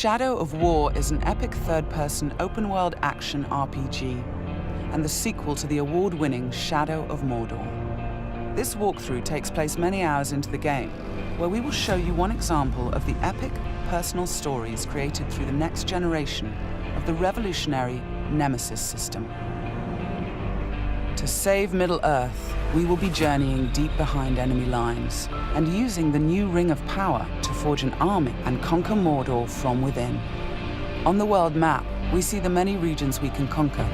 Shadow of War is an epic third-person open-world action RPG and the sequel to the award-winning Shadow of Mordor. This walkthrough takes place many hours into the game, where we will show you one example of the epic personal stories created through the next generation of the revolutionary Nemesis system. To save Middle-earth, we will be journeying deep behind enemy lines and using the new Ring of Power to forge an army and conquer Mordor from within. On the world map, we see the many regions we can conquer.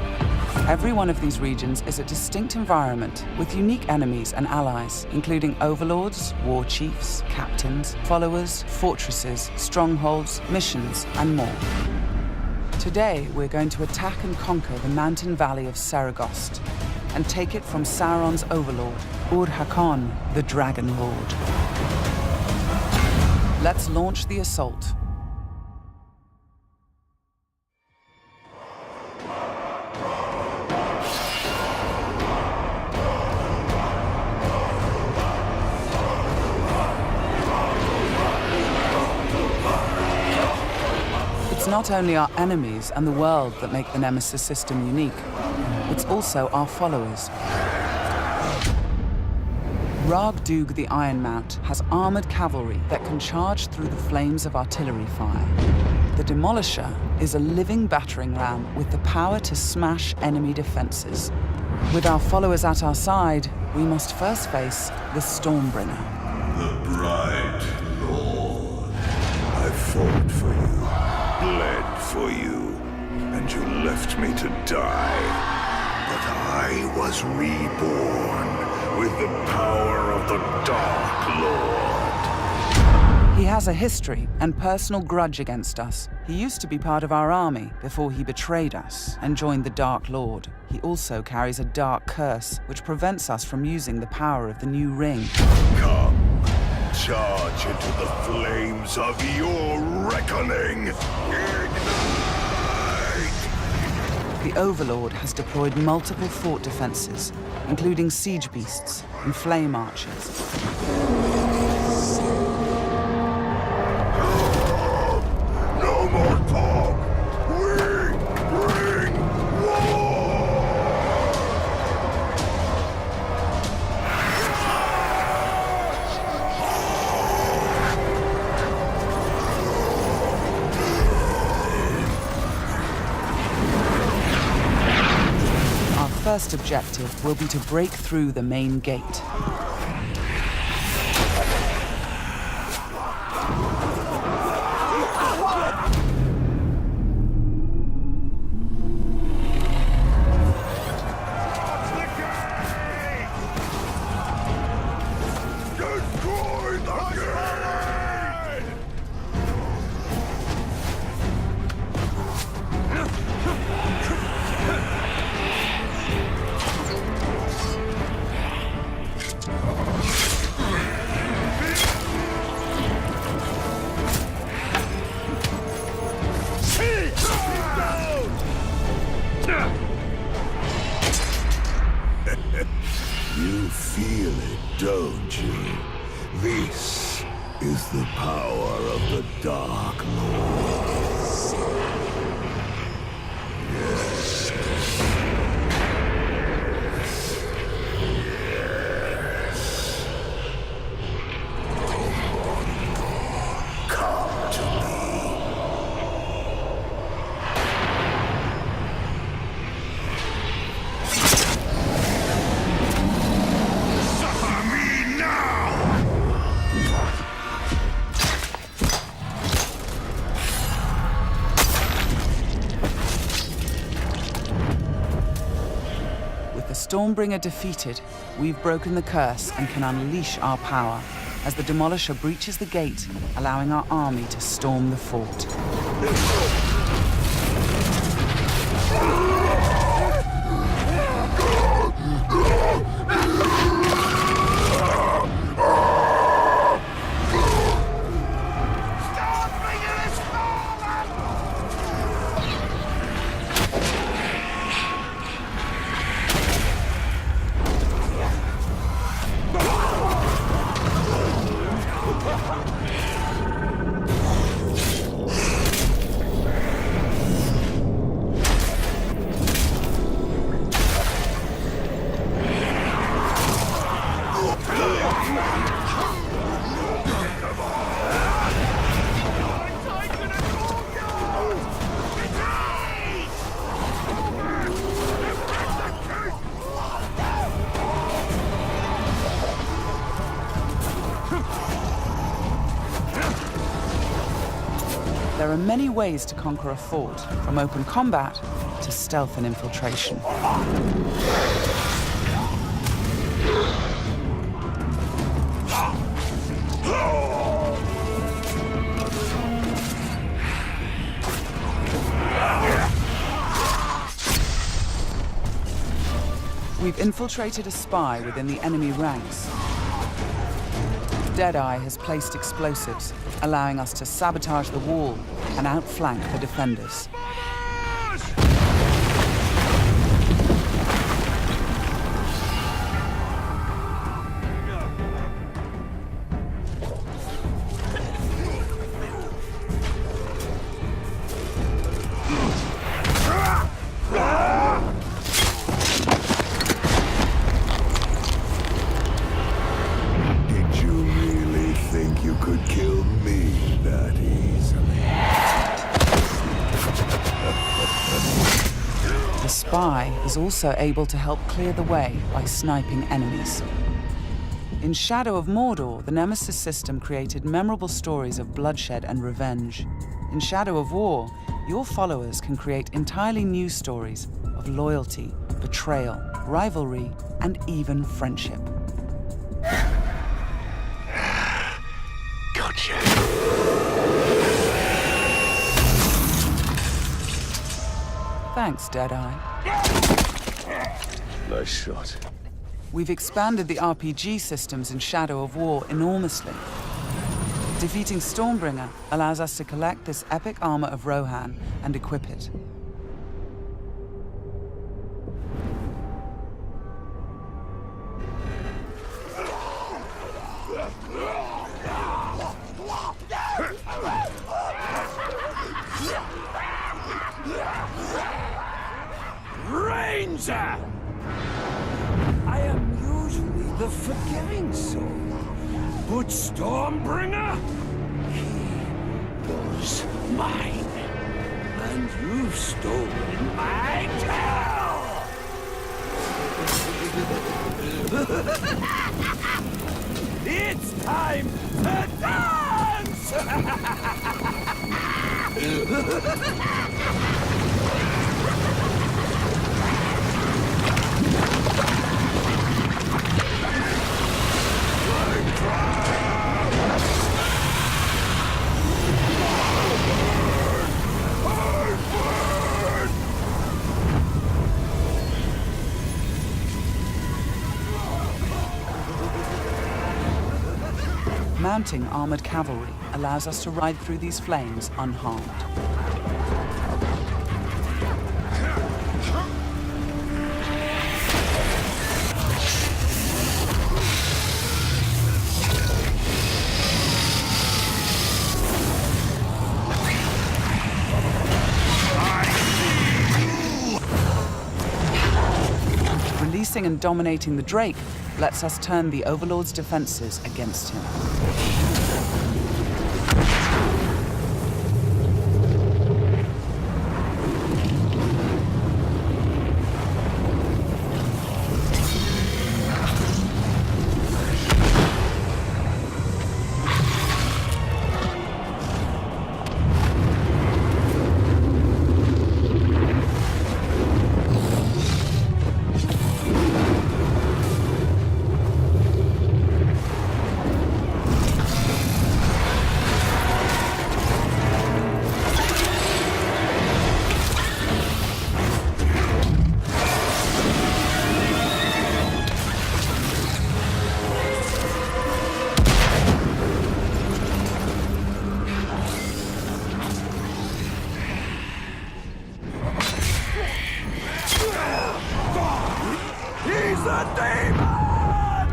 Every one of these regions is a distinct environment with unique enemies and allies, including overlords, war chiefs, captains, followers, fortresses, strongholds, missions, and more. Today, we're going to attack and conquer the mountain valley of Saragost and take it from Sauron's overlord, Ur-Hakon, the Dragon Lord. Let's launch the assault. It's not only our enemies and the world that make the Nemesis system unique, it's also our followers. Ragdug the Iron Mount has armored cavalry that can charge through the flames of artillery fire. The Demolisher is a living battering ram with the power to smash enemy defenses. With our followers at our side, we must first face the Stormbringer. The bright Lord. I fought for you, bled for you, and you left me to die. But I was reborn with the power of the Dark Lord. He has a history and personal grudge against us. He used to be part of our army before he betrayed us and joined the Dark Lord. He also carries a dark curse, which prevents us from using the power of the new ring. Come, charge into the flames of your reckoning. Ignite! The Overlord has deployed multiple fort defenses, including siege beasts and flame archers. No more talk! We bring war! Our first objective will be to break through the main gate. Destroy the gate! You feel it, don't you? This is the power of the Dark Lord. Yes. Yes. Come to me. Suffer me now! With the Stormbringer defeated, we've broken the curse and can unleash our power as the Demolisher breaches the gate, allowing our army to storm the fort. are many ways to conquer a fort, from open combat to stealth and infiltration. We've infiltrated a spy within the enemy ranks. Deadeye has placed explosives, allowing us to sabotage the wall and outflank the defenders. The spy is also able to help clear the way by sniping enemies. In Shadow of Mordor, the Nemesis system created memorable stories of bloodshed and revenge. In Shadow of War, your followers can create entirely new stories of loyalty, betrayal, rivalry, and even friendship. Gotcha. Thanks, Deadeye. Nice shot. We've expanded the RPG systems in Shadow of War enormously. Defeating Stormbringer allows us to collect this epic armor of Rohan and equip it. Ranger! I am usually the forgiving soul, but Stormbringer, he was mine, and you've stolen my tail! It's time to dance! Mounting armored cavalry allows us to ride through these flames unharmed. Releasing and dominating the Drake lets us turn the Overlord's defenses against him.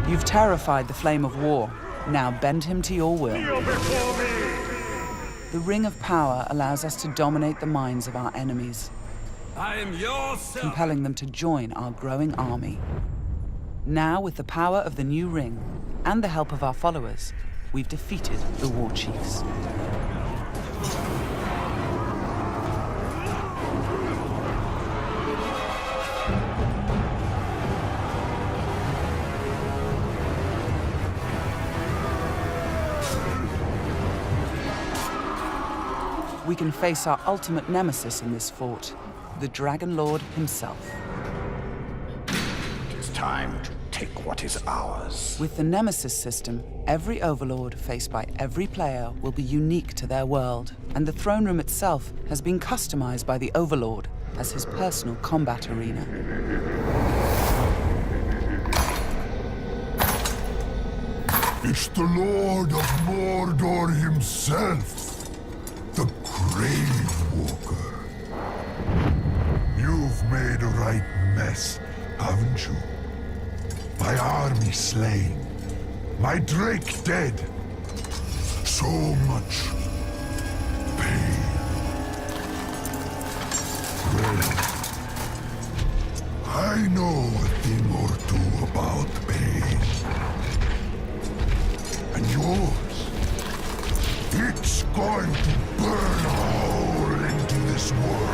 You've terrified the Flame of War. Now bend him to your will. The Ring of Power allows us to dominate the minds of our enemies, I am your compelling them to join our growing army. Now, with the power of the new ring and the help of our followers, we've defeated the War Chiefs. we can face our ultimate nemesis in this fort, the Dragon Lord himself. It is time to take what is ours. With the Nemesis system, every Overlord faced by every player will be unique to their world, and the throne room itself has been customized by the Overlord as his personal combat arena. It's the Lord of Mordor himself, the Grave Walker. You've made a right mess, haven't you? My army slain, my Drake dead. So much pain. Well, I know a thing or two about pain. And yours, it's going to burn a hole into this world.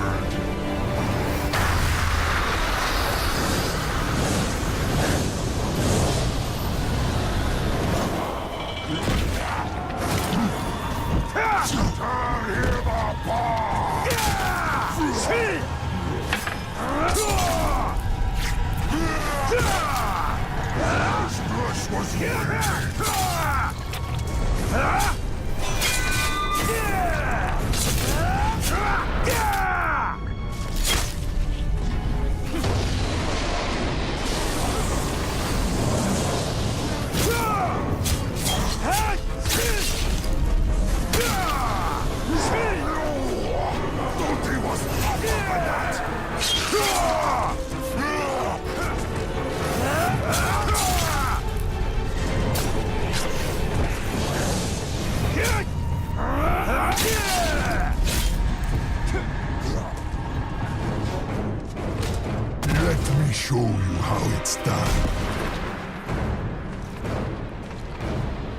Let me show you how it's done.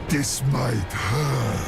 This might hurt.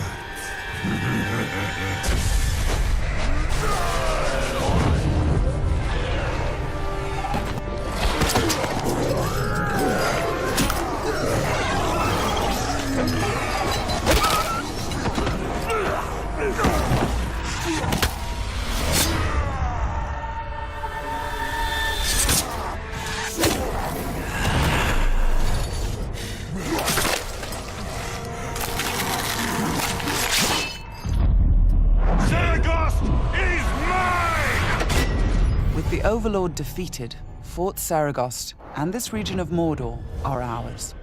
The Overlord defeated, Fort Saragost and this region of Mordor are ours.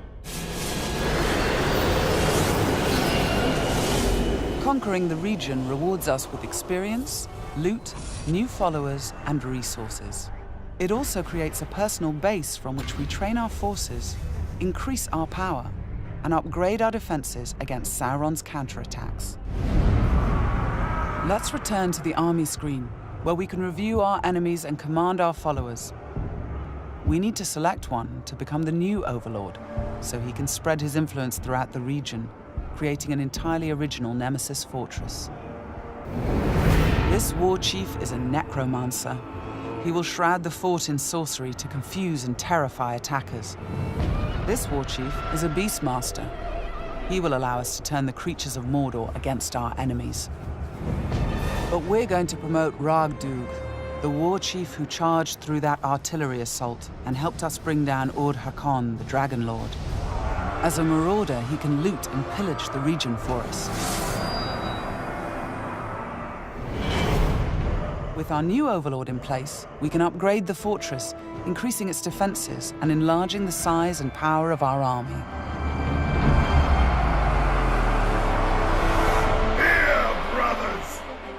Conquering the region rewards us with experience, loot, new followers, and resources. It also creates a personal base from which we train our forces, increase our power, and upgrade our defenses against Sauron's counterattacks. Let's return to the army screen, where we can review our enemies and command our followers. We need to select one to become the new Overlord, so he can spread his influence throughout the region, creating an entirely original Nemesis fortress. This war chief is a necromancer. He will shroud the fort in sorcery to confuse and terrify attackers. This war chief is a beastmaster. He will allow us to turn the creatures of Mordor against our enemies. But we're going to promote Ragdug, the war chief who charged through that artillery assault and helped us bring down Ord-Hakon, the Dragon Lord. As a marauder, he can loot and pillage the region for us. With our new Overlord in place, we can upgrade the fortress, increasing its defenses and enlarging the size and power of our army.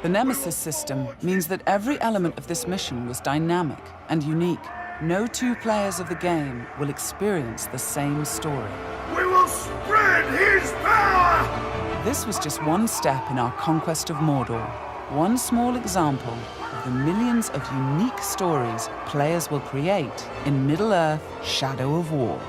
The Nemesis system means that every element of this mission was dynamic and unique. No two players of the game will experience the same story. We will spread his power! This was just one step in our conquest of Mordor, one small example of the millions of unique stories players will create in Middle-earth: Shadow of War.